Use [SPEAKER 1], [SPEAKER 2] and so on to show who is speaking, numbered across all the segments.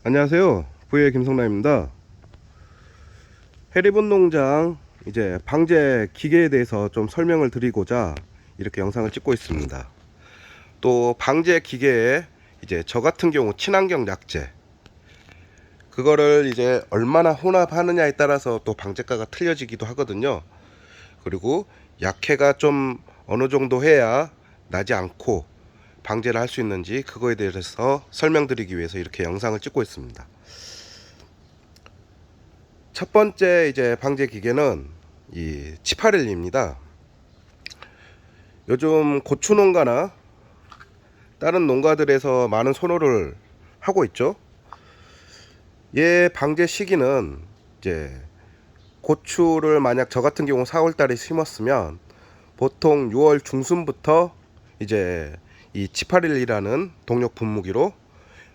[SPEAKER 1] 안녕하세요. VA 김성남입니다. 해리본 농장 이제 방제 기계에 대해서 좀 설명을 드리고자 이렇게 영상을 찍고 있습니다. 또 방제 기계에 이제 저 같은 경우 친환경 약재 그거를 이제 얼마나 혼합하느냐에 따라서 또 방제가가 틀려지기도 하거든요. 그리고 약해가 좀 어느 정도 해야 나지 않고 방제를 할 수 있는지 그거에 대해서 설명드리기 위해서 이렇게 영상을 찍고 있습니다. 첫 번째 이제 방제 기계는 이 치파렐리입니다. 요즘 고추 농가나 다른 농가들에서 많은 선호를 하고 있죠. 얘 방제 시기는 이제 고추를 만약 저 같은 경우 4월 달에 심었으면 보통 6월 중순부터 이제 이 치파렐리라는 동력 분무기로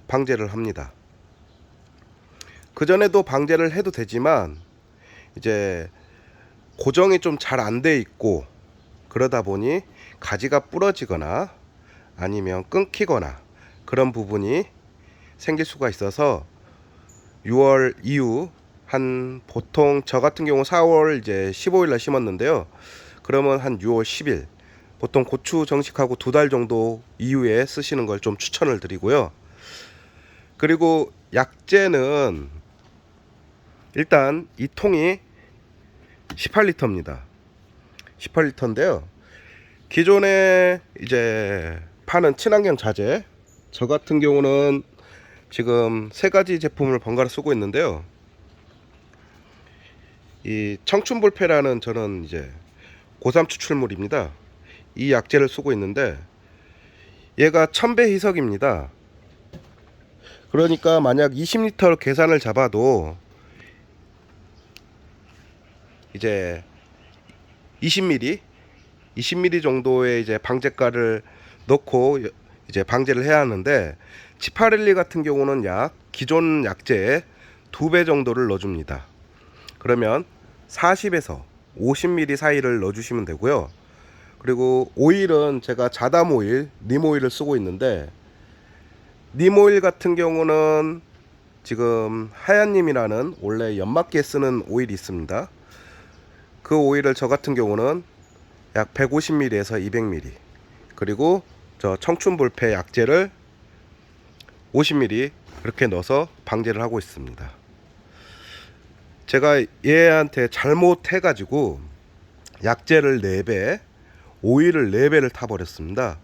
[SPEAKER 1] 방제를 합니다. 그전에도 방제를 해도 되지만 이제 고정이 좀 잘 안 돼 있고 그러다 보니 가지가 부러지거나 아니면 끊기거나 그런 부분이 생길 수가 있어서 6월 이후 한 보통 저 같은 경우 4월 이제 15일 날 심었는데요. 그러면 한 6월 10일 보통 고추 정식하고 2달 정도 이후에 쓰시는 걸 좀 추천을 드리고요. 그리고 약재는 일단 이 통이 18리터입니다. 18리터인데요. 기존에 이제 파는 친환경 자재 저 같은 경우는 지금 세 가지 제품을 번갈아 쓰고 있는데요. 이 청춘볼페라는 저는 이제 고삼 추출물입니다. 이 약재를 쓰고 있는데 얘가 1000배 희석입니다. 그러니까 만약 20리터 계산을 잡아도 이제 20ml 정도의 이제 방제가를 넣고 이제 방제를 해야 하는데 치파렐리 같은 경우는 약 기존 약재의 2배 정도를 넣어줍니다. 그러면 40에서 50ml 사이를 넣어주시면 되고요. 그리고 오일은 제가 자담 오일, 님 오일을 쓰고 있는데 님 오일 같은 경우는 지금 하얀님이라는 원래 연마기에 쓰는 오일이 있습니다. 그 오일을 저 같은 경우는 약 150ml에서 200ml 그리고 저 청춘볼페 약재를 50ml 이렇게 넣어서 방제를 하고 있습니다. 제가 얘한테 잘못해 가지고 약재를 4배 오일을 4배를 타버렸습니다.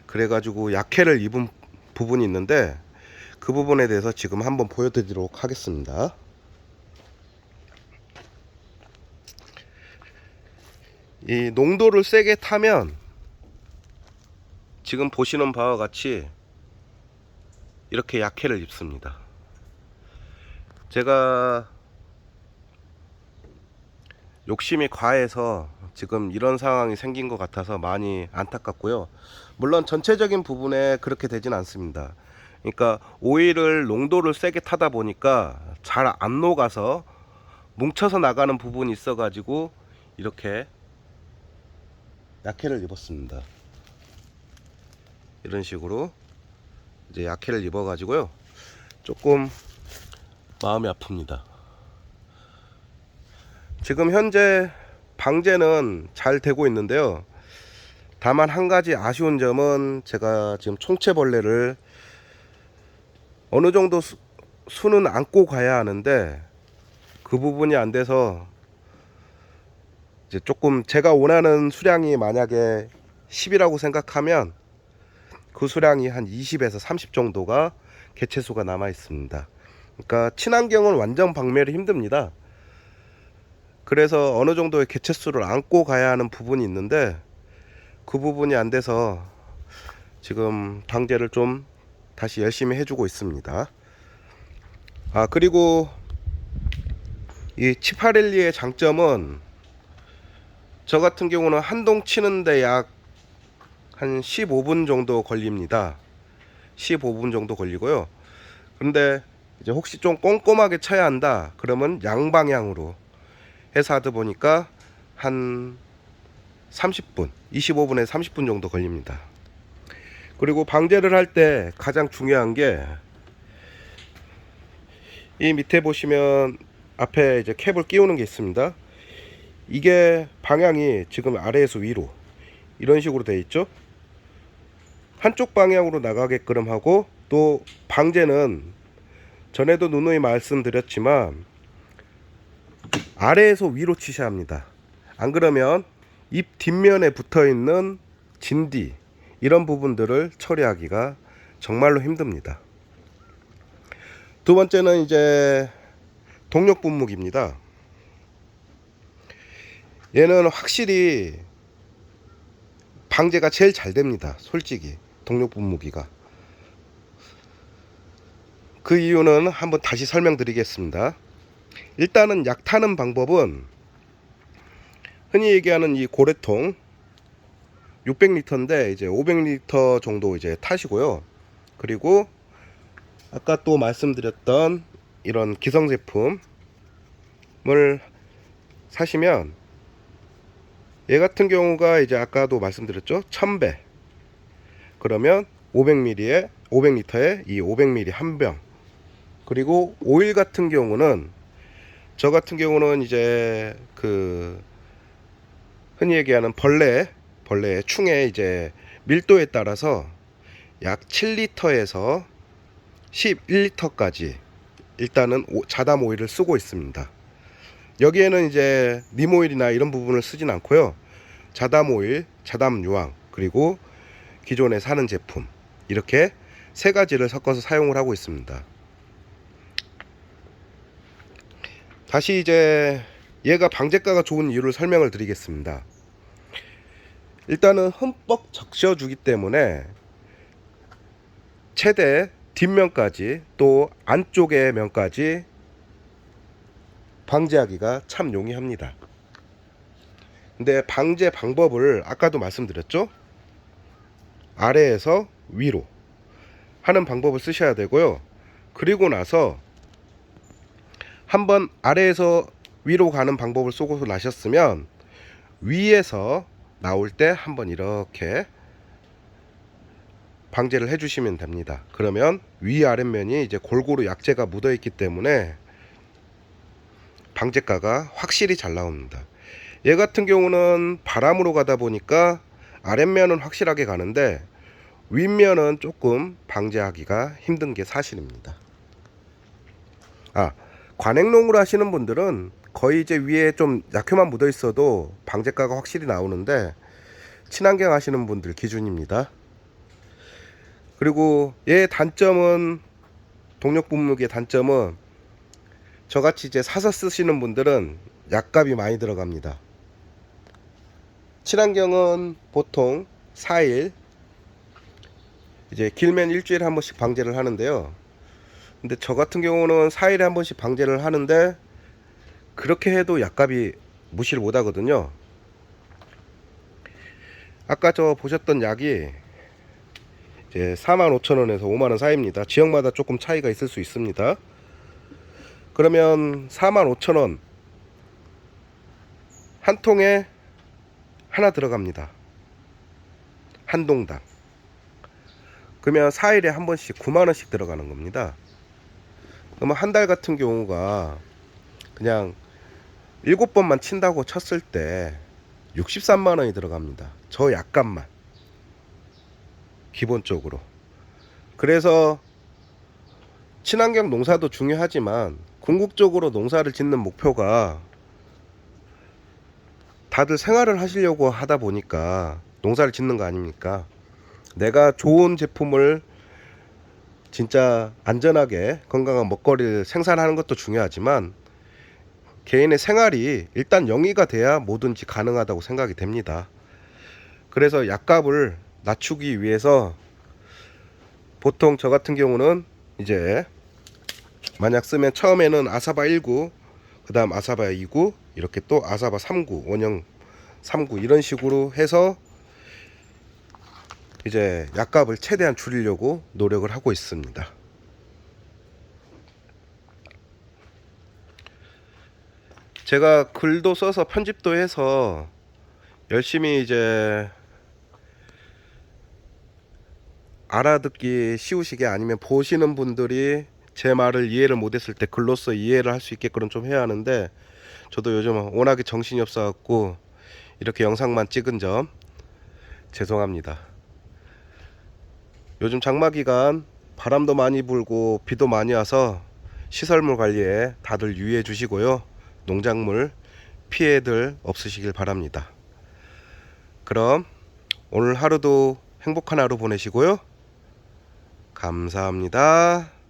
[SPEAKER 1] 그래 가지고 약해를 입은 부분이 있는데 그 부분에 대해서 지금 한번 보여드리도록 하겠습니다. 이 농도를 세게 타면 지금 보시는 바와 같이 이렇게 약해를 입습니다. 제가 욕심이 과해서 지금 이런 상황이 생긴 것 같아서 많이 안타깝고요. 물론 전체적인 부분에 그렇게 되진 않습니다. 그러니까 오일을 농도를 세게 타다 보니까 잘 안 녹아서 뭉쳐서 나가는 부분이 있어 가지고 이렇게 약해를 입었습니다. 이런 식으로 이제 약해를 입어 가지고요. 조금 마음이 아픕니다. 지금 현재 방제는 잘 되고 있는데요. 다만 한 가지 아쉬운 점은 제가 지금 총체벌레를 어느 정도 수는 안고 가야 하는데 그 부분이 안 돼서 이제 조금 제가 원하는 수량이 만약에 10이라고 생각하면 그 수량이 한 20에서 30 정도가 개체수가 남아 있습니다. 그러니까 친환경은 완전 박멸이 힘듭니다. 그래서 어느 정도의 개체수를 안고 가야 하는 부분이 있는데 그 부분이 안 돼서 지금 방제를 좀 다시 열심히 해주고 있습니다. 그리고 이 치파렐리의 장점은 저 같은 경우는 한동 치는데 약 한 15분 정도 걸립니다. 15분 정도 걸리고요. 근데 이제 혹시 좀 꼼꼼하게 쳐야 한다 그러면 양방향으로 해서 하다 보니까 한 30분 25분에 30분 정도 걸립니다. 그리고 방제를 할 때 가장 중요한 게 이 밑에 보시면 앞에 이제 캡을 끼우는 게 있습니다. 이게 방향이 지금 아래에서 위로 이런 식으로 되어 있죠. 한쪽 방향으로 나가게끔 하고, 또 방제는 전에도 누누이 말씀드렸지만 아래에서 위로 치셔야 합니다. 안 그러면 입 뒷면에 붙어 있는 진디 이런 부분들을 처리하기가 정말로 힘듭니다. 두 번째는 이제 동력 분무기입니다. 얘는 확실히 방제가 제일 잘 됩니다. 솔직히 동력 분무기가. 그 이유는 한번 다시 설명드리겠습니다. 일단은 약 타는 방법은 흔히 얘기하는 이 고래통 600리터인데 이제 500리터 정도 이제 타시고요. 그리고 아까 또 말씀드렸던 이런 기성 제품을 사시면, 얘 같은 경우가 이제 아까도 말씀드렸죠. 1000배. 그러면 500리터에 이 500ml 한 병. 그리고 오일 같은 경우는, 저 같은 경우는 이제 그 흔히 얘기하는 벌레의 충의 이제 밀도에 따라서 약 7리터에서 11리터까지 일단은 자담 오일을 쓰고 있습니다. 여기에는 이제 님 오일이나 이런 부분을 쓰진 않고요. 자담 오일, 자담 유황, 그리고 기존에 사는 제품, 이렇게 세 가지를 섞어서 사용을 하고 있습니다. 다시 이제 얘가 방제가가 좋은 이유를 설명을 드리겠습니다. 일단은 흠뻑 적셔주기 때문에 최대 뒷면까지 또 안쪽의 면까지 방제하기가 참 용이합니다. 근데 방제 방법을 아까도 말씀드렸죠. 아래에서 위로 하는 방법을 쓰셔야 되고요. 그리고 나서 한번 아래에서 위로 가는 방법을 쏘고 나셨으면 위에서 나올 때 한번 이렇게 방제를 해주시면 됩니다. 그러면 위 아랫면이 이제 골고루 약재가 묻어 있기 때문에 방제가가 확실히 잘 나옵니다. 얘 같은 경우는 바람으로 가다 보니까 아랫면은 확실하게 가는데 윗면은 조금 방제하기가 힘든 게 사실입니다. 관행농으로 하시는 분들은 거의 이제 위에 좀 약효만 묻어 있어도 방제가가 확실히 나오는데, 친환경 하시는 분들 기준입니다. 그리고 얘의 단점은, 동력 분무기의 단점은, 저같이 이제 사서 쓰시는 분들은 약값이 많이 들어갑니다. 친환경은 보통 4일, 이제 길면 일주일에 한 번씩 방제를 하는데요. 근데 저 같은 경우는 4일에 한 번씩 방제를 하는데 그렇게 해도 약값이 무시를 못 하거든요. 아까 저 보셨던 약이 이제 45,000원에서 5만원 사이입니다. 지역마다 조금 차이가 있을 수 있습니다. 그러면 45,000원 한 통에 하나 들어갑니다. 한 동당. 그러면 4일에 한 번씩 9만원씩 들어가는 겁니다. 그러면 한 달 같은 경우가 그냥 7번만 친다고 쳤을 때 63만원이 들어갑니다. 저 약값만 기본적으로. 그래서 친환경 농사도 중요하지만 궁극적으로 농사를 짓는 목표가 다들 생활을 하시려고 하다 보니까 농사를 짓는 거 아닙니까? 내가 좋은 제품을 진짜 안전하게 건강한 먹거리를 생산하는 것도 중요하지만 개인의 생활이 일단 영위가 돼야 뭐든지 가능하다고 생각이 됩니다. 그래서 약값을 낮추기 위해서 보통 저 같은 경우는 이제 만약 쓰면 처음에는 아사바 19, 그 다음 아사바 29, 이렇게 또 아사바 39, 원형 39 이런 식으로 해서 이제 약값을 최대한 줄이려고 노력을 하고 있습니다. 제가 글도 써서 편집도 해서 열심히 이제 알아듣기 쉬우시게, 아니면 보시는 분들이 제 말을 이해를 못했을 때 글로써 이해를 할 수 있게끔 좀 해야 하는데, 저도 요즘 워낙에 정신이 없어갖고 이렇게 영상만 찍은 점 죄송합니다. 요즘 장마 기간 바람도 많이 불고 비도 많이 와서 시설물 관리에 다들 유의해 주시고요. 농작물 피해들 없으시길 바랍니다. 그럼 오늘 하루도 행복한 하루 보내시고요. 감사합니다.